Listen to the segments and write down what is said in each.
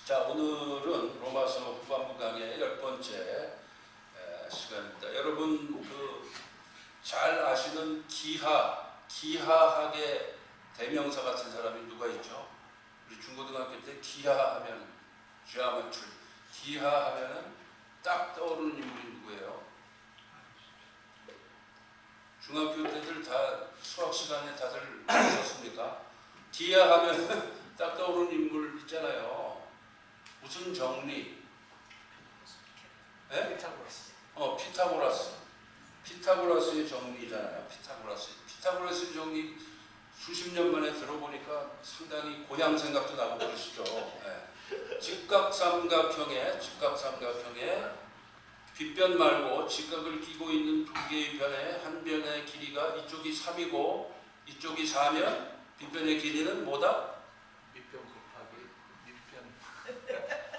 자, 오늘은 로마서 후반부 강의 10번째 시간입니다. 여러분 잘 아시는 기하학의 대명사 같은 사람이 누가 있죠? 우리 중고등학교 때 기하하면 geometry, 기하하면은 딱 떠오르는 인물이 누구예요? 중학교 때들 다 수학 시간에 다들 보셨습니까? 기하하면 딱 떠오르는 인물 있잖아요. 무슨 정리? 네? 피타고라스. 피타고라스의 정리잖아요. 피타고라스의 정리 수십 년 만에 들어보니까 상당히 고향 생각도 나고 그러시죠. 네. 직각삼각형에 빗변 말고 직각을 끼고 있는 두 개의 변에 한 변의 길이가 이쪽이 3이고 이쪽이 4면 빗변의 길이는 뭐다? 밑변 곱하기 밑변.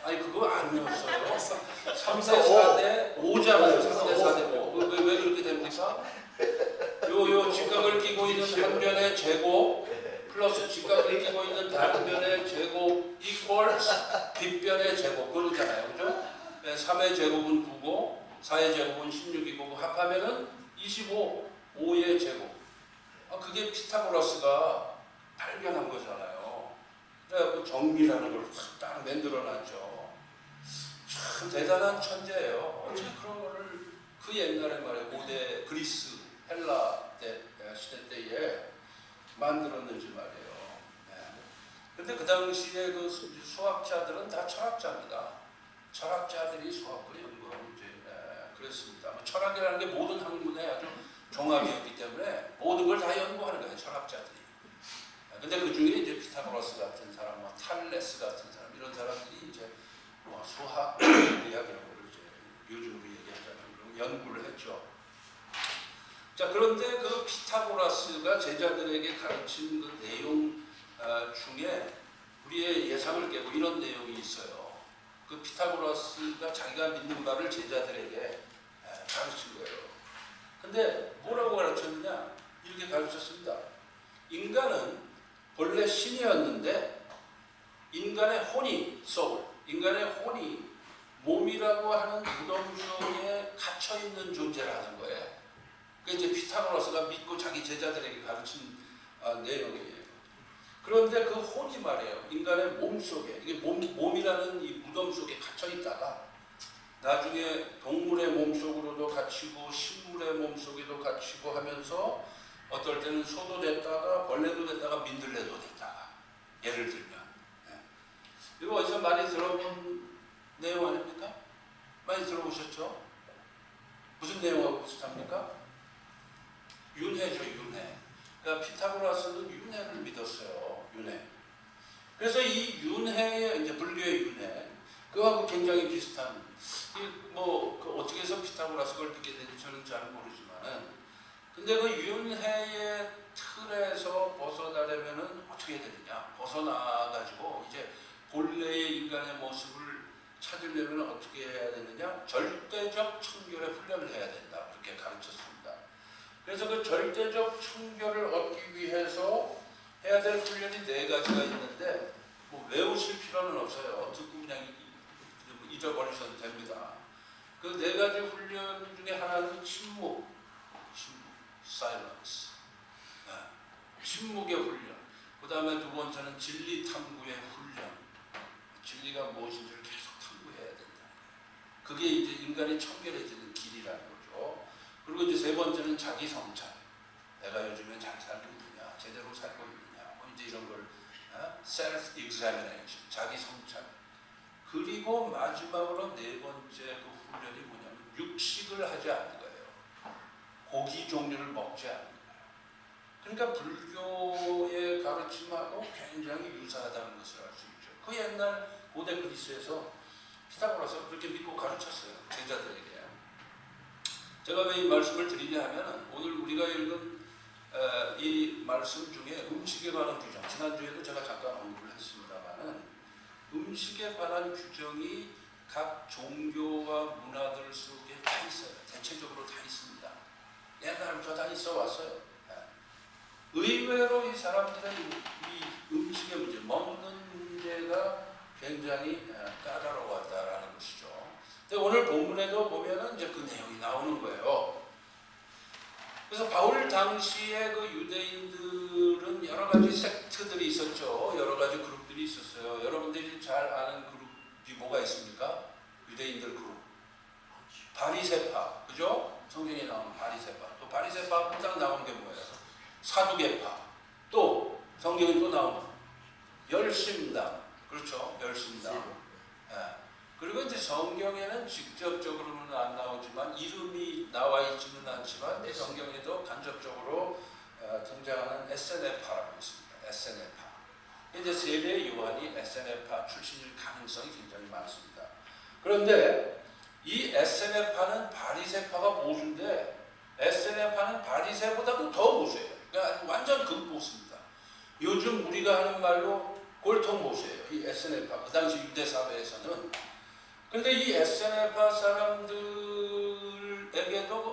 아니 그거 안 외웠어요. 3대 4대 5잖아요. 3대 4대 5. 왜 그렇게 됩니까? 요 직각을 끼고 있는 한 변의 제곱 플러스 직각을 끼고 있는 다른 변의 제곱 equals 빗변의 제곱 그러잖아요. 그죠? 3의 제곱은 9고 4의 제곱은 16이고 합하면은 25, 5의 제곱. 그게 피타고라스가 발견한 거잖아요. 그래갖고 정리라는 걸 딱 만들어놨죠. 참 대단한 천재예요. 어떻게 그런 거를 그 옛날에 말이에요. 고대 그리스, 헬라 시대 때에 만들었는지 말이에요. 근데 그 당시에 그 수학자들은 다 철학자입니다. 철학자들이 수학을 연구하고 이제 그랬습니다. 철학이라는 게 모든 학문의 아주 종합이었기 때문에 모든 걸 다 연구하는 거예요. 철학자들이. 근데 그 중에 이제 피타고라스 같은 사람, 탈레스 같은 사람 이런 사람들이 이제 수학 이야기라고 이제 요즘으로 얘기하자면 연구를 했죠. 자, 그런데 그 피타고라스가 제자들에게 가르친 그 내용 중에 우리의 예상을 깨고 이런 내용이 있어요. 그 피타고라스가 자기가 믿는 바를 제자들에게 가르친 거예요. 근데 뭐라고 가르쳤느냐? 이렇게 가르쳤습니다. 인간은 본래 신이었는데 인간의 혼이 몸이라고 하는 무덤 속에 갇혀있는 존재라는 거예요. 그게 이제 피타고라스가 믿고 자기 제자들에게 가르친 내용이에요. 그런데 그 혼이 말이에요. 인간의 몸 속에, 이게 몸이라는 이 무덤 속에 갇혀있다가 나중에 동물의 몸 속으로도 갇히고 식물의 몸 속에도 갇히고 하면서 어떨 때는 소도 됐다가 벌레도 됐다가 민들레도 됐다가 예를 들면 이거 어디서 많이 들어본 내용 아닙니까? 많이 들어보셨죠? 무슨 내용하고 비슷합니까? 윤회죠, 윤회. 그러니까 피타고라스는 윤회를 믿었어요. 윤회. 그래서 이 윤회의 이제 불교의 윤회 그거하고 굉장히 비슷한 어떻게 해서 피타고라스 걸 믿게 되는지 저는 잘 모르지만은 근데 그 윤회의 틀에서 벗어나려면은 어떻게 해야 되느냐? 벗어나가지고 이제 본래의 인간의 모습을 찾으려면 어떻게 해야 되느냐? 절대적 청결의 훈련을 해야 된다. 그렇게 가르쳤습니다. 그래서 그 절대적 청결을 얻기 위해서 해야 될 훈련이 4가지가 있는데 외우실 필요는 없어요. 듣고 그냥 잊어버리셔도 됩니다. 그 4가지 훈련 중에 하나는 침묵, silence. 침묵의 훈련. 그 다음에 2번째는 진리 탐구의 훈련. 진리가 무엇인지를 계속 탐구해야 된다. 그게 이제 인간이 청결해지는 길이라는 거죠. 그리고 이제 3번째는 자기 성찰. 내가 요즘에 잘 살고 있느냐, 제대로 살고 있느냐, 이제 이런 걸 self examination, 자기 성찰. 그리고 마지막으로 4번째 그 훈련이 뭐냐면 육식을 하지 않는 거예요. 고기 종류를 먹지 않는 거예요. 그러니까 불교의 가르침하고 굉장히 유사하다는 것을 알 수 있죠. 그 옛날 고대 그리스에서 피타고라스가 그렇게 믿고 가르쳤어요. 제자들에게. 제가 왜 이 말씀을 드리냐 하면 오늘 우리가 읽은 이 말씀 중에 음식에 관한 규정, 지난주에도 제가 잠깐 언급을 했습니다만은 음식에 관한 규정이 각 종교와 문화들 속에 다 있어요. 대체적으로 다 있습니다. 옛날부터 다 있어 왔어요. 의외로 이 사람들은 이 음식의 문제, 먹는 문제가 굉장히 까다로웠다라는 것이죠. 근데 오늘 본문에도 보면은 이제 그 내용이 나오는 거예요. 그래서 바울 당시에 그 유대인들은 여러 가지 섹트들이 있었죠. 여러 가지 그룹들이 있었어요. 여러분들이 잘 아는 그룹이 뭐가 있습니까? 유대인들 그룹. 바리새파, 그죠? 성경에 나오는 바리새파. 또 바리새파 딱 나온 게 뭐예요? 사두개파. 또 성경에 또 나오는 열심당, 그렇죠? 열심당. 예. 그리고 이제 성경에는 직접적으로는 안 나오지만 이름이 나와 있지는 않지만 성경에도 간접적으로 등장하는 에세네파라고 있습니다. 에세네파. 이제 세례 요한이 에세네파 출신일 가능성이 굉장히 많습니다. 그런데 이 에세네파는 바리새파가 보수인데 에세네파는 바리새보다도 더 보수예요. 그러니까 완전 극보수입니다. 요즘 우리가 하는 말로 골통보수예요. 이 에세네파. 그 당시 유대 사회에서는. 그런데 이 에세네파 사람들에게도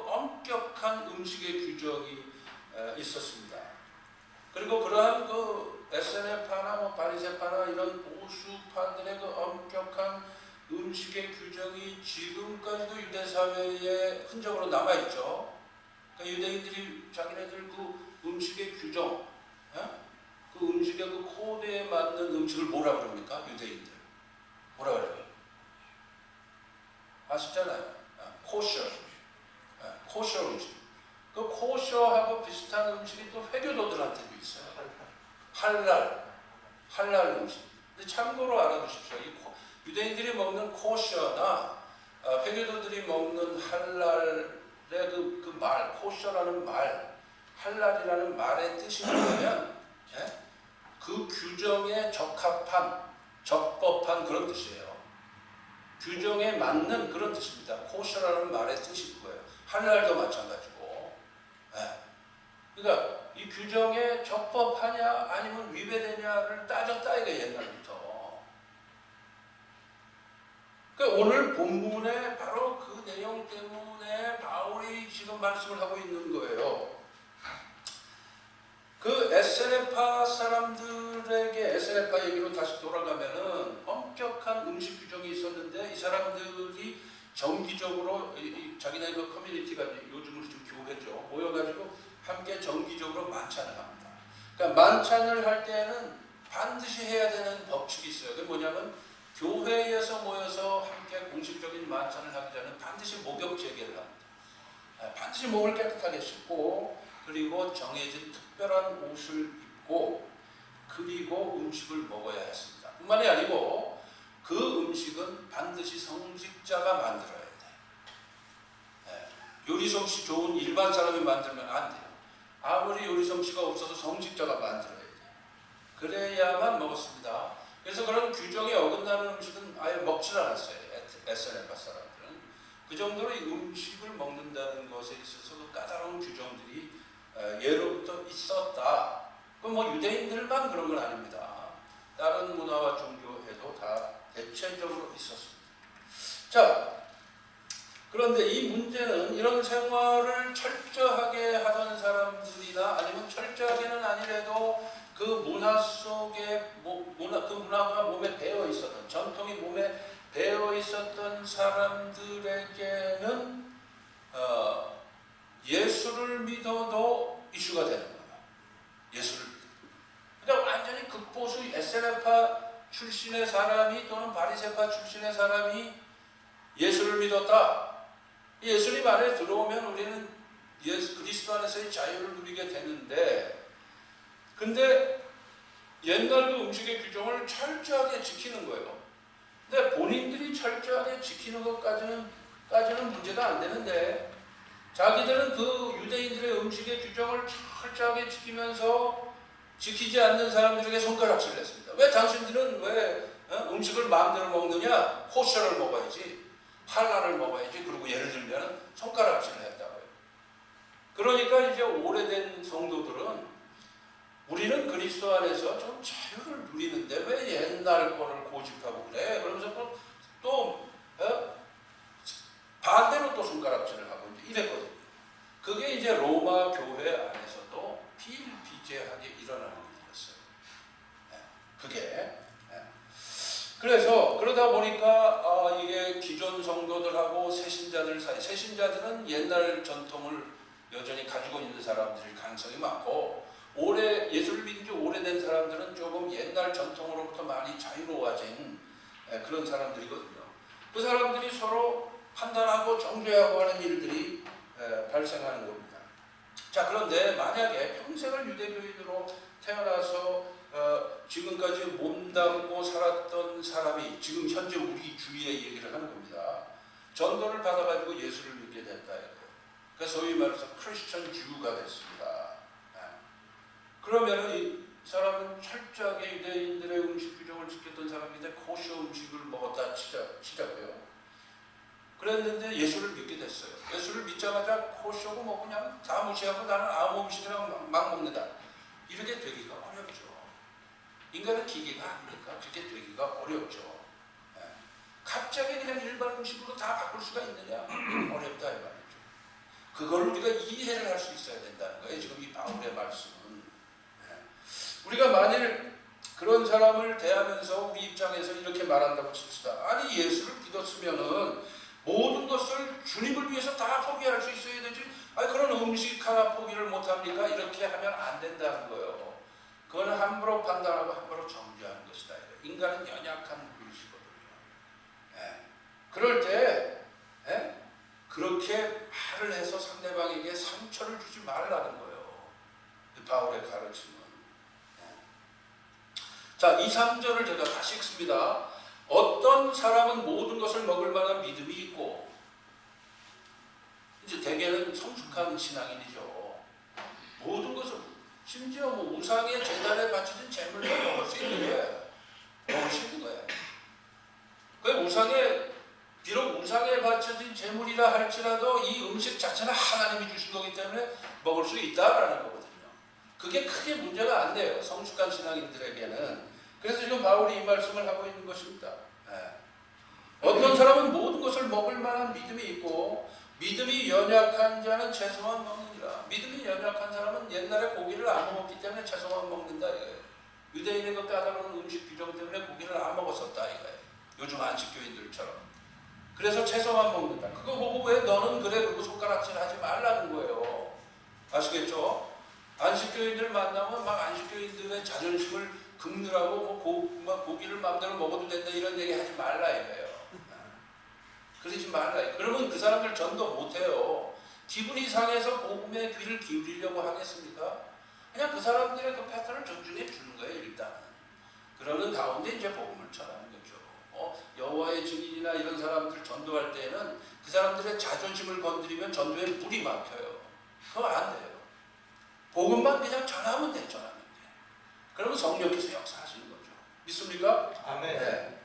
엄격한 음식의 규정이 있었습니다. 그리고 그러한 그 에세네파나 뭐 바리새파나 이런 보수파들의 그 엄격한 음식의 규정이 지금까지도 유대 사회에 흔적으로 남아 있죠. 그러니까 유대인들이 자기네들 그 음식의 규정, 그 음식의 그 코드에 맞는 음식을 뭐라 그럽니까? 유대인들 뭐라 그래요? 아시잖아요. 코셔, 코셔 음식. 그 코셔하고 비슷한 음식이 또 회교도들한테도 있어요. 할랄 음식. 근데 참고로 알아두십시오. 유대인들이 먹는 코셔나 회교도들이 먹는 할랄의 그 말, 코셔라는 말, 할랄이라는 말의 뜻이 뭐냐면 그 규정에 적합한, 적법한 그런 뜻이에요. 규정에 맞는 그런 뜻입니다. 코셔라는 말의 뜻이 그거예요. 할랄도 마찬가지고. 그러니까 이 규정에 적법하냐 아니면 위배되냐를 따졌다 이게 옛날부터. 그러니까 오늘 본문에 바로 그 내용 때문에 바울이 지금 말씀을 하고 있는 거예요. 그 에세네파 사람들에게 에세네파 얘기로 다시 돌아가면은 엄격한 음식 규정이 있었는데 이 사람들이 정기적으로 자기네 그 커뮤니티가 요즘으로 좀 교회죠. 모여가지고 함께 정기적으로 만찬을 합니다. 그러니까 만찬을 할 때는 반드시 해야 되는 법칙이 있어요. 그게 뭐냐면 교회에서 모여서 함께 공식적인 만찬을 하기 전에 반드시 목욕 재개를 합니다. 반드시 몸을 깨끗하게 씻고 그리고 정해진 특별한 옷을 입고 그리고 음식을 먹어야 했습니다. 뿐만이 아니고 그 음식은 반드시 성직자가 만들어야 돼. 요리 솜씨 좋은 일반 사람이 만들면 안 돼요. 아무리 요리 솜씨가 없어서 성직자가 만들어야 돼. 그래야만 먹었습니다. 그래서 그런 규정에 어긋나는 음식은 아예 먹질 않았어요. 에세네파 사람들은. 그 정도로 이 음식을 먹는다는 것에 있어서 그 까다로운 규정들이 예로부터 있었다. 그건 뭐 유대인들만 그런 건 아닙니다. 다른 문화와 종교에도 다 대체적으로 있었습니다. 자, 그런데 이 문제는 이런 생활을 철저하게 하던 사람들이나 아니면 철저하게는 아니래도 그 문화 속에 그 문화가 몸에 배어 있었던 전통이 몸에 배어 있었던 사람들에게는 예수를 믿어도 이슈가 되는 거예요. 예수를 믿어. 그러니까 완전히 극보수 에세네파 출신의 사람이 또는 바리새파 출신의 사람이 예수를 믿었다. 예수님 안에 들어오면 우리는 그리스도 안에서의 자유를 누리게 되는데 근데 옛날 그 음식의 규정을 철저하게 지키는 거예요. 근데 본인들이 철저하게 지키는 것까지는 문제가 안 되는데 자기들은 그 유대인들의 음식의 규정을 철저하게 지키면서 지키지 않는 사람들에게 손가락질을 했습니다. 왜 당신들은 왜 음식을 마음대로 먹느냐? 코셔를 먹어야지, 할랄을 먹어야지. 그리고 예를 들면 손가락질을 했다고요. 그러니까 이제 오래된 성도들은 우리는 그리스도 안에서 좀 자유를 누리는데 왜 옛날 거를 고집하고 그래? 그러면서 또 반대로 또 손가락질을 하고 이제 이랬거든요. 그게 이제 로마 교회 안에서도 비일비재하게 일어나는 일이었어요. 그게. 그래서 그래서 그러다 보니까 이게 기존 성도들하고 새신자들 사이, 새신자들은 옛날 전통을 여전히 가지고 있는 사람들일 가능성이 많고, 예수를 믿은 지 오래된 사람들은 조금 옛날 전통으로부터 많이 자유로워진 그런 사람들이거든요. 그 사람들이 서로 판단하고 정죄하고 하는 일들이 발생하는 겁니다. 자, 그런데 만약에 평생을 유대교인으로 태어나서 지금까지 몸담고 살았던 사람이 지금 현재 우리 주위의 얘기를 하는 겁니다. 전도를 받아가지고 예수를 믿게 됐다. 그러니까 소위 말해서 크리스천 주가 됐습니다. 그러면 이 사람은 철저하게 유대인들의 음식 규정을 지켰던 사람인데 코셔 음식을 먹었다 치자고요. 그랬는데 예수를 믿게 됐어요. 예수를 믿자마자 코셔고 뭐 그냥 다 무시하고 나는 아무 음식이랑 막 먹는다. 이렇게 되기가 어렵죠. 인간은 기계가 아니니까 그렇게 되기가 어렵죠. 갑자기 그냥 일반 음식으로 다 바꿀 수가 있느냐? 어렵다 이 말이죠. 그걸 우리가 이해를 할 수 있어야 된다는 거예요. 지금 이 바울의 말씀은. 우리가 만일 그런 사람을 대하면서 우리 입장에서 이렇게 말한다고 칩시다. 아니 예수를 믿었으면은 모든 것을 주님을 위해서 다 포기할 수 있어야 되지. 아니 그런 음식 하나 포기를 못합니까? 이렇게 하면 안 된다는 거예요. 그건 함부로 판단하고 함부로 정죄하는 것이다. 인간은 연약한 분이시거든요. 그럴 때 그렇게 말을 해서 상대방에게 상처를 주지 말라는 거예요. 바울의 가르침은. 자, 2, 3절을 제가 다시 읽습니다. 어떤 사람은 모든 것을 먹을 만한 믿음이 있고, 이제 대개는 성숙한 신앙인이죠. 모든 것을, 심지어 뭐 우상의 제단에 바쳐진 재물도 먹을 수 있는 거예요. 먹을 수 있는 거예요. 비록 우상에 바쳐진 재물이라 할지라도 이 음식 자체는 하나님이 주신 거기 때문에 먹을 수 있다라는 거거든요. 그게 크게 문제가 안 돼요. 성숙한 신앙인들에게는. 그래서 지금 바울이 이 말씀을 하고 있는 것입니다. 어떤 사람은 모든 것을 먹을 만한 믿음이 있고 믿음이 연약한 자는 채소만 먹느니라. 믿음이 연약한 사람은 옛날에 고기를 안 먹었기 때문에 채소만 먹는다 이거예요. 유대인의 것 까다로운 음식 규정 때문에 고기를 안 먹었었다 이거예요. 요즘 안식교인들처럼. 그래서 채소만 먹는다. 그거 보고 왜 너는 그래 그러고 손가락질 하지 말라는 거예요. 아시겠죠? 안식교인들 만나면 막 안식교인들의 자존심을 긁느라고 고기를 마음대로 먹어도 된다 이런 얘기 하지 말라 이거예요. 그러지 말라. 그러면 그 사람들 전도 못해요. 기분이 상해서 복음에 귀를 기울이려고 하겠습니까? 그냥 그 사람들의 그 패턴을 존중해 주는 거예요. 일단은. 그러는 가운데 이제 복음을 전하는 거죠. 여호와의 증인이나 이런 사람들 전도할 때는 그 사람들의 자존심을 건드리면 전도에 물이 막혀요. 그거 안 돼요. 복음만 그냥 전하면 돼. 그러면 성령께서 역사하시는 거죠. 믿습니까? 아멘. 네.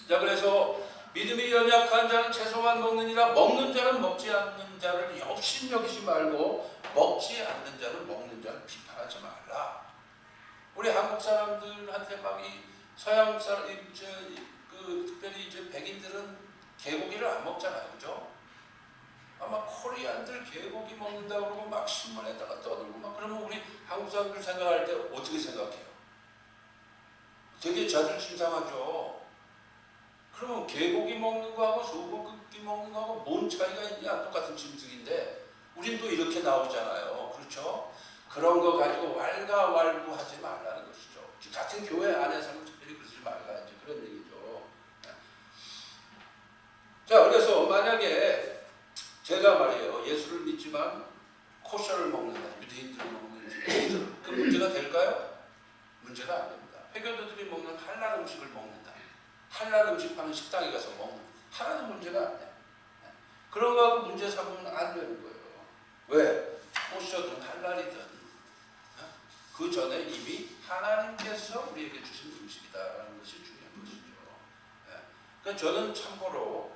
자, 그래서 믿음이 연약한 자는 채소만 먹느니라. 먹는 자는 먹지 않는 자를 역시 여기지 말고 먹지 않는 자는 먹는 자를 비판하지 말라. 우리 한국 사람들한테 막 이 서양 사람, 특별히 이제 백인들은 개고기를 안 먹잖아요, 그죠? 아마 코리안들 개고기 먹는다 그러고 막 신문에다가 떠들고 막 그러면 우리 한국 사람들 생각할 때 어떻게 생각해요? 되게 자존심 상하죠. 그러면 개고기 먹는 거하고 소고기 먹는 거하고 뭔 차이가 있냐? 똑같은 짐승인데 우린 또 이렇게 나오잖아요. 그렇죠? 그런 거 가지고 왈가왈부하지 말라는 것이죠. 같은 교회 안에서는 특별히 그러지 말라 이제 그런 얘기죠. 자, 그래서 만약에 제가 말이에요. 예수를 믿지만 코셔를 먹는다. 유대인들이 먹는 그 문제가 될까요? 문제가 안 됩니다. 회교도들이 먹는 할랄 음식을 먹는다. 할랄 음식 파는 식당에 가서 먹는다. 하나도 문제가 안 돼. 그런 거하고 문제 삼으면 안 되는 거예요. 왜? 코셔든 할랄이든 그 전에 이미 하나님께서 우리에게 주신 음식이다라는 것이 중요한 것이죠. 그러니까 저는 참고로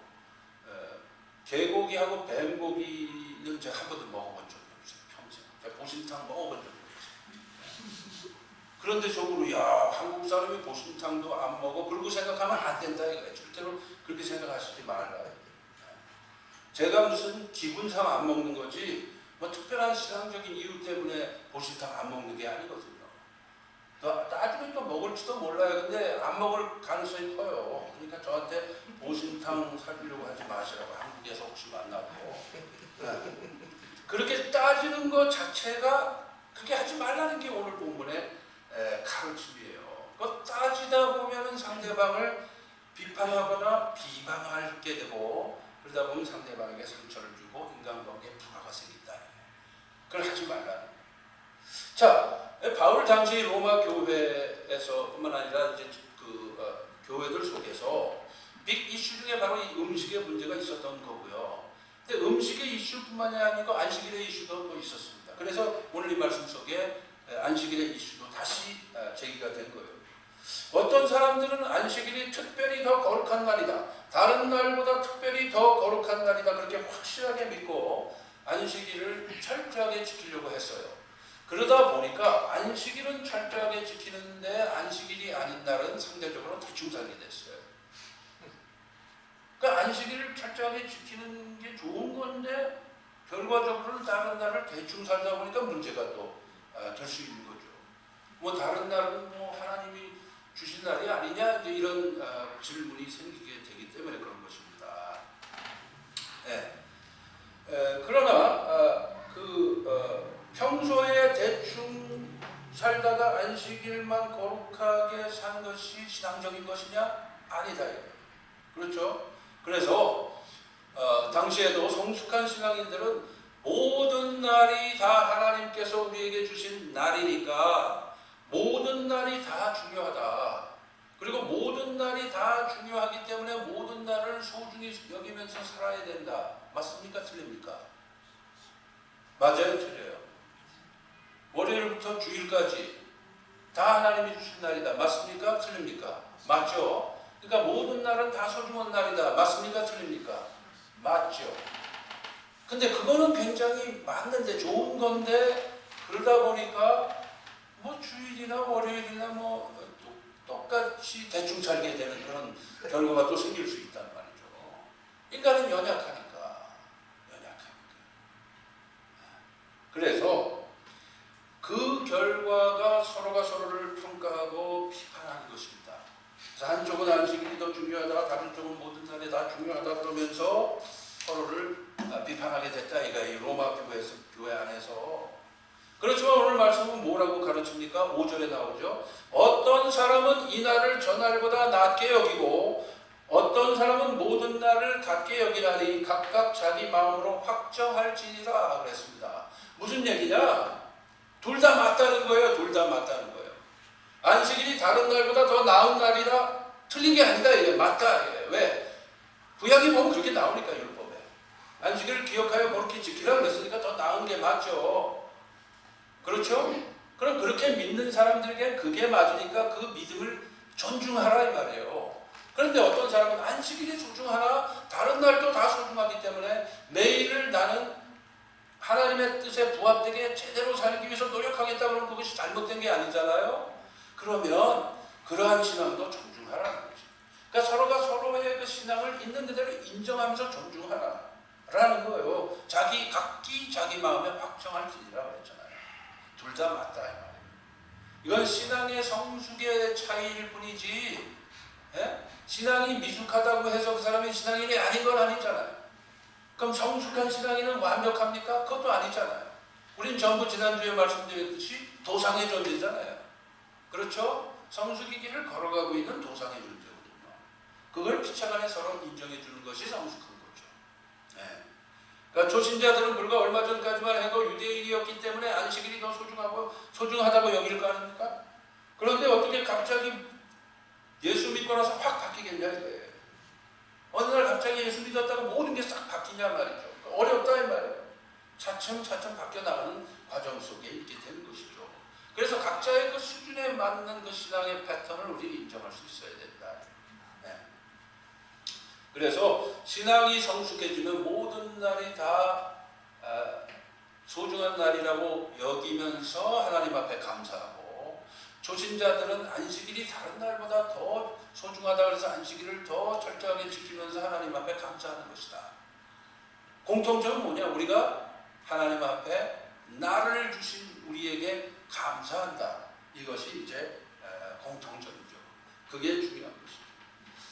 개고기하고 뱀고기는 제가 한 번도 먹어본 적이 없어요. 평생. 제가 보신탕 먹어본 적이 없어요. 그런데 적으로 야 한국 사람이 보신탕도 안 먹어 그러고 생각하면 안 된다 이거예요. 절대로 그렇게 생각하시지 말라. 제가 무슨 기분상 안 먹는 거지 뭐 특별한 신앙적인 이유 때문에 보신탕 안 먹는 게 아니거든요. 나중에 또 먹을지도 몰라요. 근데 안 먹을 가능성이 커요. 그러니까 저한테 보신탕 사주려고 하지 마시라고, 한국에서 혹시 만나고. 네. 그렇게 따지는 것 자체가, 그렇게 하지 말라는 게 오늘 본문의 가르침이에요. 그 따지다 보면은 상대방을 비판하거나 비방하게 되고, 그러다 보면 상대방에게 상처를 주고 인간관계에 불화가 생긴다. 그걸 하지 말라는. 자, 바울 당시 로마 교회에서뿐만 아니라 이제 교회들 속에서 빅 이슈 중에 바로 이 음식의 문제가 있었던 거고요. 근데 음식의 이슈뿐만이 아니고 안식일의 이슈도 또 있었습니다. 그래서 오늘 이 말씀 속에 안식일의 이슈도 다시 제기가 된 거예요. 어떤 사람들은 안식일이 특별히 더 거룩한 날이다, 다른 날보다 특별히 더 거룩한 날이다, 그렇게 확실하게 믿고 안식일을 철저하게 지키려고 했어요. 그러다 보니까 안식일은 철저하게 지키는데 안식일이 아닌 날은 상대적으로 대충 살게 됐어요. 그러니까 안식일을 철저하게 지키는 게 좋은 건데 결과적으로는 다른 날을 대충 살다 보니까 문제가 또 될 수 있는 거죠. 뭐 다른 날은 뭐 하나님이 주신 날이 아니냐, 이런 질문이 생기게 되기 때문에 그런 것입니다. 네. 그러나 평소에 대충 살다가 안식일만 거룩하게 사는 것이 신앙적인 것이냐? 아니다. 그렇죠? 그래서 당시에도 성숙한 신앙인들은 모든 날이 다 하나님께서 우리에게 주신 날이니까 모든 날이 다 중요하다. 그리고 모든 날이 다 중요하기 때문에 모든 날을 소중히 여기면서 살아야 된다. 맞습니까? 틀립니까? 맞아요? 틀려요? 월요일부터 주일까지 다 하나님이 주신 날이다. 맞습니까? 틀립니까? 맞죠? 그러니까 모든 날은 다 소중한 날이다. 맞습니까? 틀립니까? 맞죠? 근데 그거는 굉장히 맞는데, 좋은 건데, 그러다 보니까 뭐 주일이나 월요일이나 뭐 똑같이 대충 살게 되는 그런 결과가 또 생길 수 있단 말이죠. 인간은 연약하니까. 그래서 그 결과가 서로가 서로를 평가하고 비판하는 것입니다. 그래서 한쪽은 안식일이 더 중요하다, 다른 쪽은 모든 날이 다 중요하다, 그러면서 서로를 비판하게 됐다. 이 로마 교회 안에서. 그렇지만 오늘 말씀은 뭐라고 가르칩니까? 5절에 나오죠. 어떤 사람은 이 날을 저 날보다 낮게 여기고 어떤 사람은 모든 날을 같게 여기라니 각각 자기 마음으로 확정할지니라 그랬습니다. 무슨 얘기냐? 둘 다 맞다는 거예요. 둘 다 맞다는 거예요. 안식일이 다른 날보다 더 나은 날이라 틀린 게 아니다. 이게 맞다. 이게. 왜? 구약이 보면 그렇게 나오니까, 율법에. 안식일을 기억하여 거룩히 지키라 그랬으니까 더 나은 게 맞죠. 그렇죠? 그럼 그렇게 믿는 사람들에게 그게 맞으니까 그 믿음을 존중하라 이 말이에요. 그런데 어떤 사람은 안식일이 소중하나 다른 날도 다 소중하기 때문에 매일을 나는 하나님의 뜻에 부합되게 제대로 살기 위해서 노력하겠다 그러면 그것이 잘못된 게 아니잖아요. 그러면 그러한 신앙도 존중하라는 거죠. 그러니까 서로가 서로의 그 신앙을 있는 그대로 인정하면서 존중하라라는 거예요. 각기 자기 마음에 확정할지니라 그랬잖아요. 둘 다 맞다 이 말이에요. 이건 신앙의 성숙의 차이일 뿐이지, 신앙이 미숙하다고 해서 그 사람이 신앙인이 아닌 건 아니잖아요. 그럼 성숙한 신앙인은 완벽합니까? 그것도 아니잖아요. 우린 전부 지난주에 말씀드렸듯이 도상의 존재잖아요. 그렇죠? 성숙의 길을 걸어가고 있는 도상의 존재거든요. 그걸 피차간에 서로 인정해 주는 것이 성숙한 거죠. 네. 그러니까 초신자들은 불과 얼마 전까지만 해도 유대인이었기 때문에 안식일이 더 소중하다고 여길 거 아닙니까? 그런데 어떻게 갑자기 예수 믿고 나서 확 바뀌겠냐 이거예요. 어느 날 갑자기 예수 믿었다가 모든 게 싹 바뀌냐 말이죠. 어렵다 이 말이에요. 차츰차츰 바뀌어나가는 과정 속에 있게 되는 것이죠. 그래서 각자의 그 수준에 맞는 그 신앙의 패턴을 우리는 인정할 수 있어야 된다. 네. 그래서 신앙이 성숙해지면 모든 날이 다 소중한 날이라고 여기면서 하나님 앞에 감사하고, 초신자들은 안식일이 다른 날보다 더 소중하다 그래서 안식일을 더 철저하게 지키면서 하나님 앞에 감사하는 것이다. 공통점은 뭐냐? 우리가 하나님 앞에 나를 주신 우리에게 감사한다. 이것이 이제 공통점이죠. 그게 중요한 것이죠.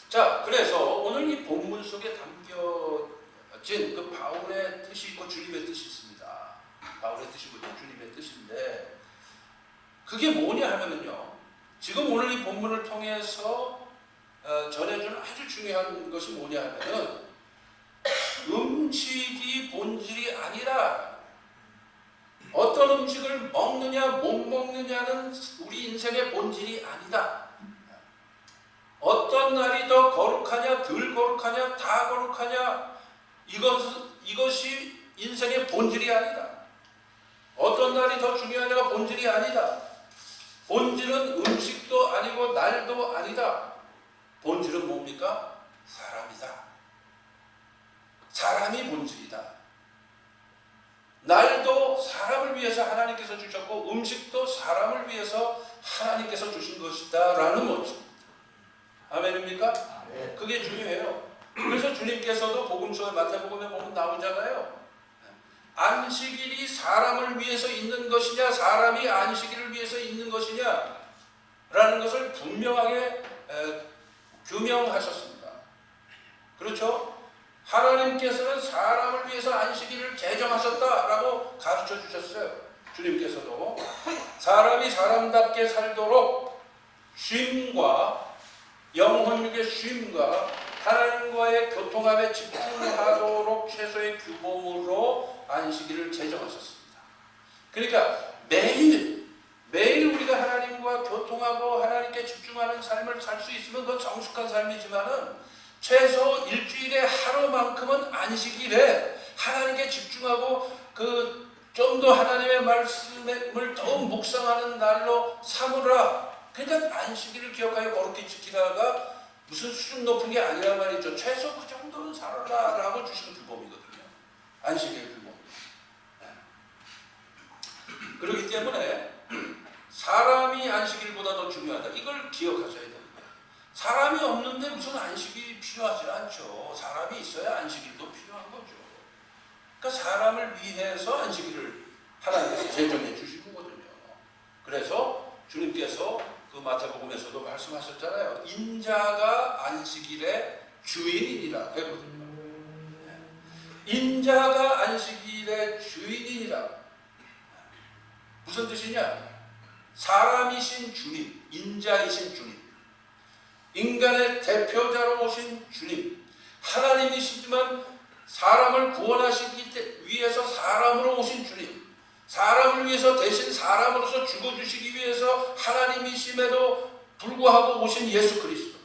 자, 그래서 오늘 이 본문 속에 담겨진 그 바울의 뜻이 있고 주님의 뜻이 있습니다. 바울의 뜻이고 주님의 뜻인데 그게 뭐냐 하면은요. 지금 오늘 이 본문을 통해서 전해주는 아주 중요한 것이 뭐냐 하면은 음식이 본질이 아니라 어떤 음식을 먹느냐 못 먹느냐는 우리 인생의 본질이 아니다. 어떤 날이 더 거룩하냐 덜 거룩하냐 다 거룩하냐 이것이 인생의 본질이 아니다. 어떤 날이 더 중요하냐가 본질이 아니다. 본질은 음식도 아니고 날도 아니다. 본질은 뭡니까? 사람이다. 사람이 본질이다. 날도 사람을 위해서 하나님께서 주셨고 음식도 사람을 위해서 하나님께서 주신 것이다 라는 원칙입니다. 아멘입니까? 그게 중요해요. 그래서 주님께서도 복음서에 마태복음에 보면 나오잖아요. 안식일이 사람을 위해서 있는 것이냐 사람이 안식일을 위해서 있는 것이냐 라는 것을 분명하게 규명하셨습니다. 그렇죠? 하나님께서는 사람을 위해서 안식일을 제정하셨다라고 가르쳐 주셨어요. 주님께서도 사람이 사람답게 살도록 쉼과 영혼육의 쉼과 하나님과의 교통함에 집중하도록 최소의 규범으로 안식일을 제정하셨습니다. 그러니까 매일 우리가 하나님과 교통하고 하나님께 집중하는 삶을 살 수 있으면 그건 성숙한 삶이지만은 최소 일주일에 하루만큼은 안식일에 하나님께 집중하고 좀 더 하나님의 말씀을 더욱 묵상하는 날로 삼으라. 그러니까 안식일을 기억하여 거룩히 지키다가 무슨 수준 높은 게 아니라 말이죠. 최소 그 정도는 살아라라고 주신 규범이거든요. 안식일 규범. 네. 그렇기 때문에 사람이 안식일보다 더 중요하다. 이걸 기억하셔야 됩니다. 사람이 없는데 무슨 안식이 필요하지 않죠. 사람이 있어야 안식일도 필요한 거죠. 그러니까 사람을 위해서 안식일을 하나님께서 제정해 주신 거거든요. 그래서 주님께서 그 마태복음에서도 말씀하셨잖아요. 인자가 안식일의 주인이니라 했거든요. 인자가 안식일의 주인이니라. 무슨 뜻이냐? 사람이신 주님, 인자이신 주님, 인간의 대표자로 오신 주님, 하나님이시지만 사람을 구원하시기 위해서 사람으로 오신 주님, 사람을 위해서 대신 사람으로서 죽어주시기 위해서 하나님이심에도 불구하고 오신 예수 그리스도.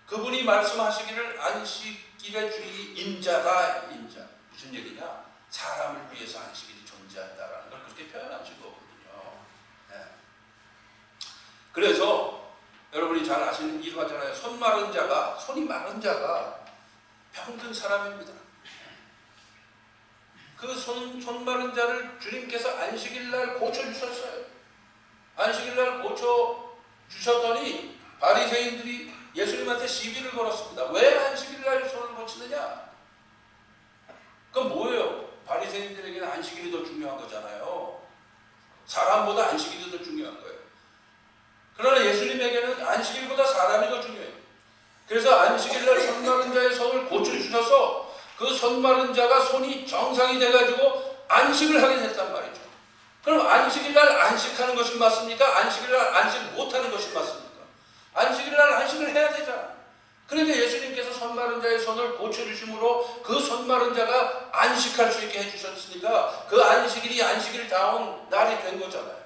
그분이 말씀하시기를 안식일의 주인이 인자다. 인자. 무슨 얘기냐? 사람을 위해서 안식일이 존재한다라는 걸 그렇게 표현하신 거거든요. 그래서 여러분이 잘 아시는 이유하잖아요. 손이 마른 자가 병든 사람입니다. 그 손 마른 자를 주님께서 안식일날 고쳐주셨어요. 안식일날 고쳐주셨더니 바리새인들이 예수님한테 시비를 걸었습니다. 왜 안식일날 손을 고치느냐? 그건 뭐예요? 바리새인들에게는 안식일이 더 중요한 거잖아요. 사람보다 안식일이 더 중요한 거예요. 그러나 예수님에게는 안식일보다 사람이 더 중요해요. 그래서 안식일날 손 마른 자의 손을 고쳐주셔서 그 손 마른 자가 손이 정상이 돼가지고 안식을 하게 됐단 말이죠. 그럼 안식일날 안식하는 것이 맞습니까? 안식일날 안식 못하는 것이 맞습니까? 안식일날 안식을 해야 되잖아. 그런데 예수님께서 손 마른 자의 손을 고쳐주심으로 그 손 마른 자가 안식할 수 있게 해주셨으니까 그 안식일이 안식일다운 날이 된 거잖아요.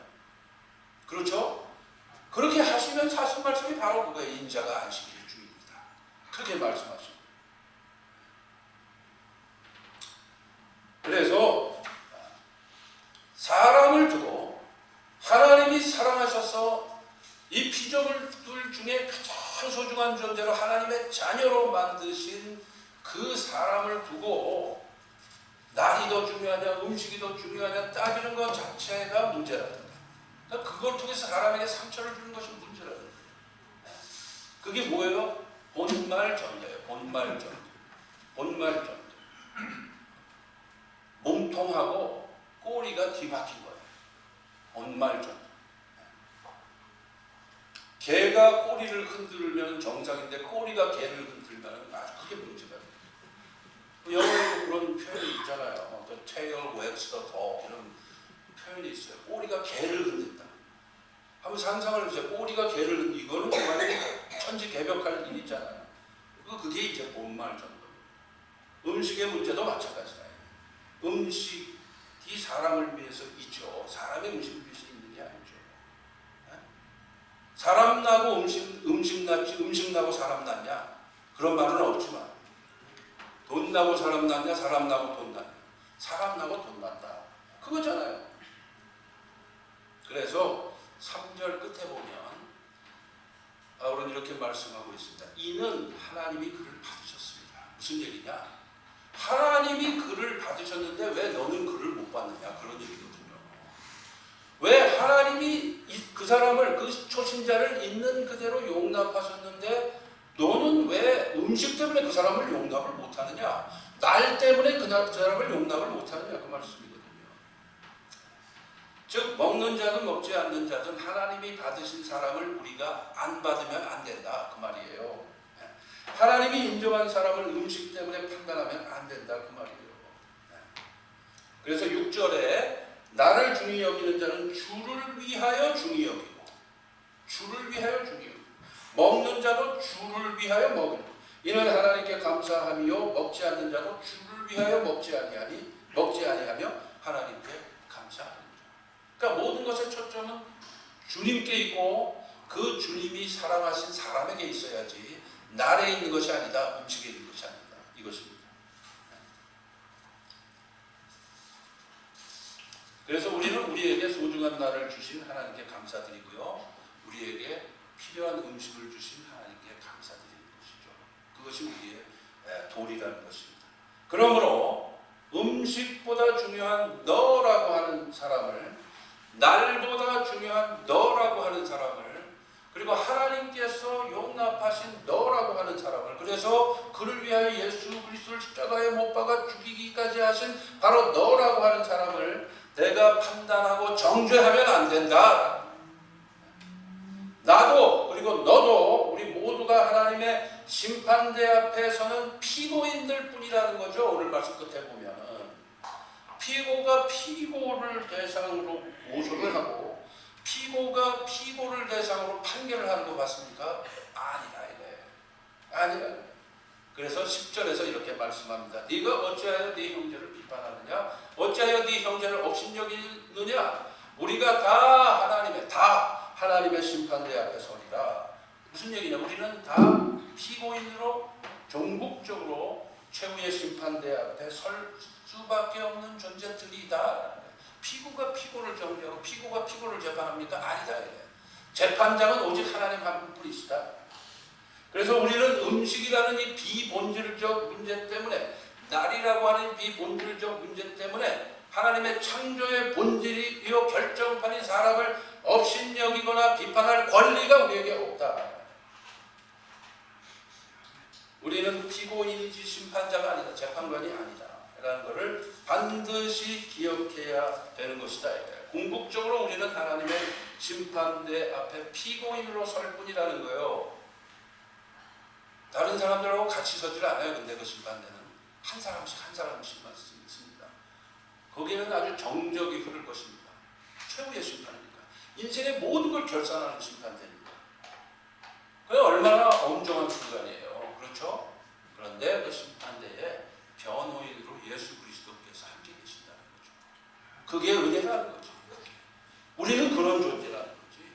그렇죠? 그렇게 하시면 하신 말씀이 바로 그거예요. 인자가 안식일의 주인이다. 그렇게 말씀하십니다. 그래서 사람을 두고 하나님이 사랑하셔서 이 피조물들 중에 가장 소중한 존재로 하나님의 자녀로 만드신 그 사람을 두고 날이 더 중요하냐 음식이 더 중요하냐 따지는 것 자체가 문제라는 거예요. 그러니까 그걸 통해서 사람에게 상처를 주는 것이 문제라는 거예요. 그게 뭐예요? 본말전도예요. 본말전도. 몸통하고 꼬리가 뒤바뀐 거예요. 본말전도. 개가 꼬리를 흔들면 정상인데 꼬리가 개를 흔들면 아주 크게 문제가 돼요. 영어에도 그런 표현이 있잖아요. The tail wags the dog 이런 표현이 있어요. 꼬리가 개를 흔든다. 한번 상상을 해보세요. 꼬리가 개를 흔든 이거는 정말 천지개벽할 일이잖아요. 그게 이제 본말 정도. 음식의 문제도 마찬가지다. 음식이 사람을 위해서 있죠. 사람의 음식을 위해서 있는 게 아니죠. 사람 나고 음식 났지 음식 나고 사람 났냐? 그런 말은 없지만 돈 나고 사람 났냐? 사람 나고 돈 났냐? 사람 나고 돈 났다. 그거잖아요. 그래서 3절 끝에 보면 바울은 이렇게 말씀하고 있습니다. 이는 하나님이 그를 받으셨습니다. 무슨 얘기냐? 하나님이 그를 받으셨는데 왜 너는 그를 못 받느냐? 그런 얘기거든요. 왜 하나님이 그 사람을, 그 초신자를 있는 그대로 용납하셨는데 너는 왜 음식 때문에 그 사람을 용납을 못하느냐? 날 때문에 그 사람을 용납을 못하느냐? 그 말씀이거든요. 즉 먹는 자든 먹지 않는 자든 하나님이 받으신 사람을 우리가 안 받으면 안 된다. 그 말이에요. 하나님이 인정한 사람을 음식 때문에 판단하면 안 된다. 그 말이에요. 그래서 6절에 나를 중히 여기는 자는 주를 위하여 중히 여기고 주를 위하여 중히 여기고 먹는 자도 주를 위하여 먹으니 이는 하나님께 감사하며 먹지 않는 자도 주를 위하여 먹지 아니하며 하나님께 감사하느니라. 그러니까 모든 것의 초점은 주님께 있고 그 주님이 사랑하신 사람에게 있어야지 날에 있는 것이 아니다. 음식에 있는 것이 아니다. 이것입니다. 그래서 우리는 우리에게 소중한 날을 주신 하나님께 감사드리고요. 우리에게 필요한 음식을 주신 하나님께 감사드리는 것이죠. 그것이 우리의 도리라는 것입니다. 그러므로 음식보다 중요한 너라고 하는 사람을, 날보다 중요한 너라고 하는 사람을, 그리고 하나님께서 용납하신 너라고 하는 사람을, 그래서 그를 위하여 예수 그리스도를 십자가에 못 박아 죽이기까지 하신 바로 너라고 하는 사람을 내가 판단하고 정죄하면 안 된다. 나도 그리고 너도 우리 모두가 하나님의 심판대 앞에 서는 피고인들 뿐이라는 거죠. 오늘 말씀 끝에 보면은 피고가 피고를 대상으로 고소를 하고 피고가 피고를 대상으로 판결을 하는 거 봤습니까? 아니라 이래. 아니라. 그래서 10절에서 이렇게 말씀합니다. 네가 어찌하여 네 형제를 비판하느냐? 어찌하여 네 형제를 업신여기느냐? 우리가 다 하나님의 심판대 앞에 서리라. 무슨 얘기냐? 우리는 다 피고인으로 종국적으로 최후의 심판대 앞에 설 수밖에 없는 존재들이다. 피고가 피고를 정죄하고 피고가 피고를 재판합니까? 아니다. 재판장은 오직 하나님 한 분뿐이시다. 그래서 우리는 음식이라는 이 비본질적 문제 때문에, 날이라고 하는 비본질적 문제 때문에 하나님의 창조의 본질이요 결정판인 사람을 업신여기거나 비판할 권리가 우리에게 없다. 우리는 피고인이지 심판자가 아니다. 재판관이 아니다. 라는 것을 반드시 기억해야 되는 것이다. 궁극적으로 우리는 하나님의 심판대 앞에 피고인으로 설 뿐이라는 거예요. 다른 사람들하고 같이 서질 않아요. 근데 그 심판대는 한 사람씩만 씁니다. 거기에는 아주 정적이 흐를 것입니다. 최후의 심판입니다. 인생의 모든 걸 결산하는 심판대입니다. 그게 얼마나 엄중한 순간이에요. 그렇죠? 그런데 그 심판대에 변호인으로 예수 그리스도께서 함께 계신다는 거죠. 그게 은혜라는 거죠. 우리는 그런 존재라는 거지.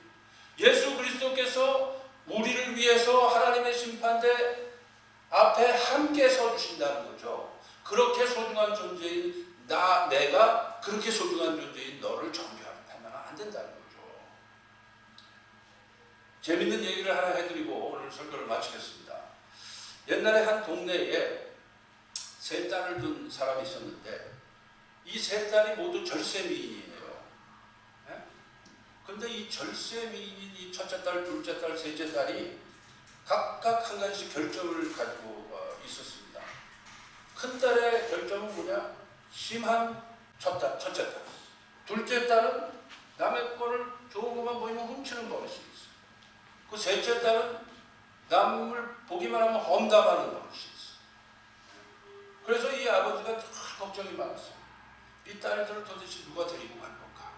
예수 그리스도께서 우리를 위해서 하나님의 심판대 앞에 함께 서주신다는 거죠. 그렇게 소중한 존재인 내가 그렇게 소중한 존재인 너를 정죄하면 안 된다는 거죠. 재밌는 얘기를 하나 해드리고 오늘 설교를 마치겠습니다. 옛날에 한 동네에 세 딸을 둔 사람이 있었는데 이 세 딸이 모두 절세 미인이에요. 근데 이 절세 미인인 이 첫째 딸, 둘째 딸, 셋째 딸이 각각 한 가지씩 결점을 가지고 있었습니다. 큰 딸의 결점은 뭐냐? 심한 첫째 딸. 둘째 딸은 남의 거를 좋은 것만 보이면 훔치는 버릇이 있어요. 그 셋째 딸은 남을 보기만 하면 험담하는 버릇이 있어. 그래서 이 아버지가 참 걱정이 많았어요. 이 딸들을 도대체 누가 데리고 갈 건가?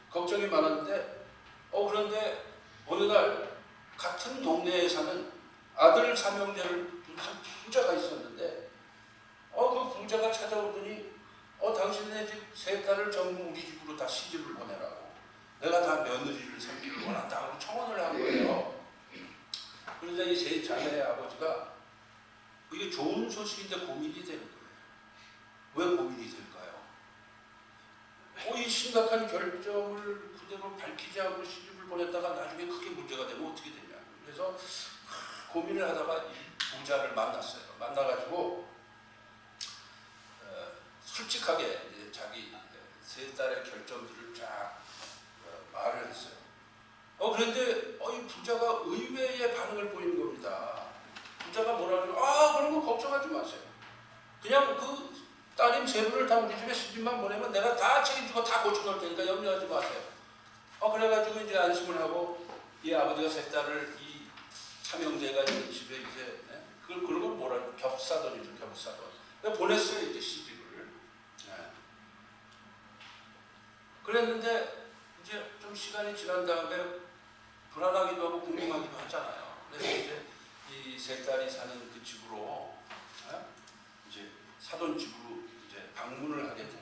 걱정이 많았는데 그런데 어느 날 같은 동네에 사는 아들 삼형제를 둔 한 부자가 있었는데 그 부자가 찾아오더니 당신네 집 세 딸을 전부 우리 집으로 다 시집을 보내라고, 내가 다 며느리를 삼기를 원한다고 청혼을 한 거예요. 그러자 이 세 자매의 아버지가 이게 좋은 소식인데 고민이 되는 거예요. 왜 고민이 될까요? 이 심각한 결정을 그대로 밝히지 않고 시집을 보냈다가 나중에 크게 문제가 되면 어떻게 되냐. 그래서 고민을 하다가 이 부자를 만났어요. 만나가지고 솔직하게 이제 자기 세 딸의 결정들을 쫙 말을 했어요. 그런데 이 부자가 의외의 반응을 보이는 겁니다. 부자가 뭐라 그래요? 그런 거 걱정하지 마세요. 그냥 그 따님 세 분을 다 우리 집에 시집만 보내면 내가 다 책임지고 다 고쳐놓을 테니까 염려하지 마세요. 그래가지고 이제 안심을 하고 이 아버지가 세 딸을 이 삼형제가 있는 집에 이제 그걸 뭐라 겹사돈이죠, 겹사돈. 보냈어요, 이제 시집을. 그랬는데 이제 좀 시간이 지난 다음에 불안하기도 하고 궁금하기도 하잖아요. 그래서 이제 이 세 딸이 사는 그 집으로 이제 사돈 집으로 이제 방문을 하게 된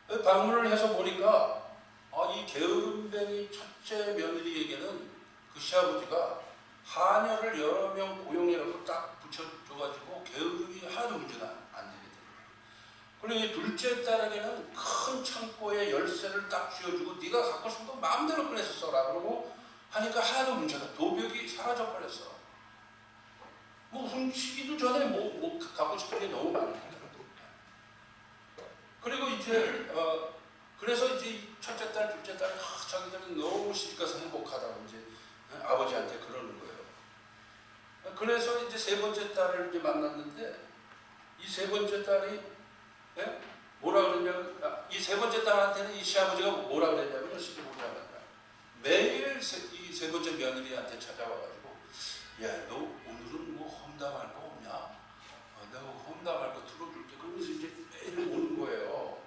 거예요. 방문을 해서 보니까 이 게으름뱅이 첫째 며느리에게는 그 시아버지가 하녀를 여러 명 고용해서 딱 붙여줘가지고 게으름이 하나도 문제가 안 되게 되더라고요. 그리고 이 둘째 딸에게는 큰 창고에 열쇠를 딱 쥐어주고 네가 갖고 싶은 거 마음대로 꺼내서 써라 그러고 하니까 하나도 문제가, 도벽이 사라져 버렸어. 훔치기도 전에 갖고 싶은 게 너무 많으니까. 그리고 이제 그래서 이제 첫째 딸, 둘째 딸 자기들은 너무 시집가서 행복하다고 이제 아버지한테 그러는 거예요. 그래서 이제 세 번째 딸을 이제 만났는데 이 세 번째 딸이 뭐라 그러냐면 이 세 번째 딸한테는 이 시아버지가 뭐라 그랬냐면 시집 오자마자 매일 이 세 번째 며느리한테 찾아와가지고 야, 너 오늘은 뭐 험담할 거 없냐? 내가 험담할 거 들어줄게. 그러면서 이제 매일 오는 거예요.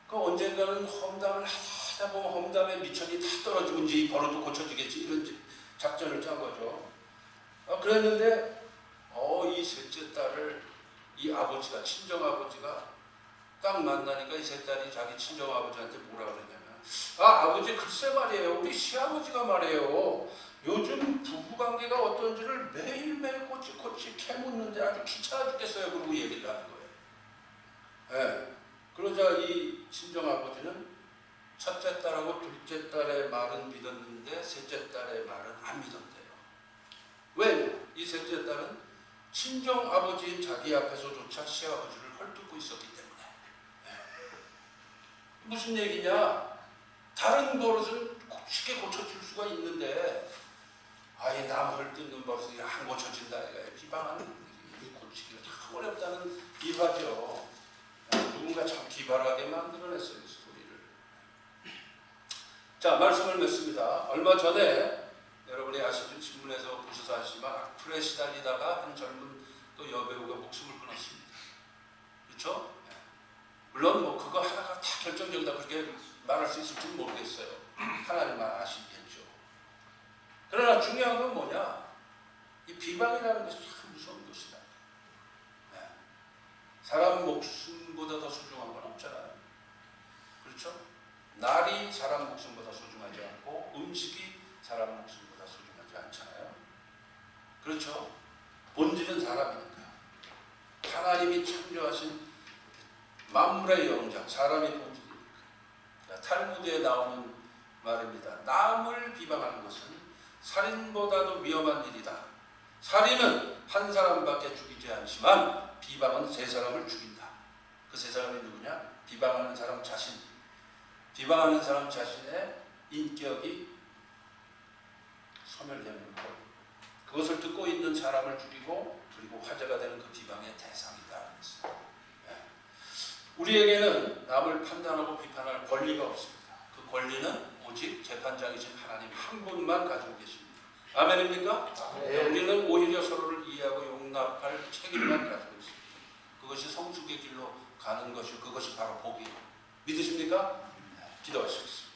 그 언젠가는 험담을 하다 보면 험담의 미천이 다 떨어지고 이제 이 버릇도 고쳐지겠지, 이런 작전을 짠 거죠. 그랬는데 이 셋째 딸을 이 아버지가, 친정 아버지가 딱 만나니까 이 세 딸이 자기 친정 아버지한테 뭐라 그러냐면 아버지 글쎄 말이에요, 우리 시아버지가 말이에요, 요즘 부부관계가 어떤지를 매일매일 꼬치꼬치 캐묻는데 아주 귀찮아 죽겠어요. 그러고 얘기를 하는 거예요. 그러자 이 친정아버지는 첫째 딸하고 둘째 딸의 말은 믿었는데 셋째 딸의 말은 안 믿었대요. 왜? 이 셋째 딸은 친정아버지인 자기 앞에서조차 시아버지를 헐뜯고 있었기 때문에. 무슨 얘기냐? 다른 버릇은 쉽게 고쳐질 수가 있는데 남 헐뜯는 버릇이 안 고쳐진다. 비방하는 고치기가 참 어렵다는 비화죠. 누군가 참 기발하게 만들어냈어요, 이 소리를. 자, 말씀을 맺습니다. 얼마 전에 여러분이 아시는 신문에서 보셔서 아시지만 악플에 시달리다가 한 젊은 또 여배우가 목숨을 끊었습니다. 그렇죠? 물론 뭐 그거 하나가 다 결정적이다 그렇게 말할 수 있을지는 모르겠어요. 하나님만 아시겠죠. 그러나 중요한 건 뭐냐? 이 비방이라는 것이 참 무서운 것이다. 사람 목숨보다 더 소중한 건 없잖아요. 그렇죠? 날이 사람 목숨보다 소중하지 않고 음식이 사람 목숨보다 소중하지 않잖아요. 그렇죠? 본질은 사람이니까. 하나님이 창조하신 만물의 영장, 사람의 본질이니까. 탈무드에 나오는 말입니다. 남을 비방하는 것은 살인보다도 위험한 일이다. 살인은 한 사람밖에 죽이지 않지만 비방은 세 사람을 죽인다. 그 세 사람이 누구냐? 비방하는 사람 자신. 비방하는 사람 자신의 인격이 소멸되는 것. 그것을 듣고 있는 사람을 죽이고 그리고 화제가 되는 그 비방의 대상이다. 우리에게는 남을 판단하고 비판할 권리가 없습니다. 그 권리는 오직 재판장이신 하나님 한 분만 가지고 계십니다. 아멘입니까? 네. 우리는 오히려 서로를 이해하고 용납할 책임만 가지고 있습니다. 그것이 성숙의 길로 가는 것이 그것이 바로 복이에요. 믿으십니까? 기도하시겠습니다.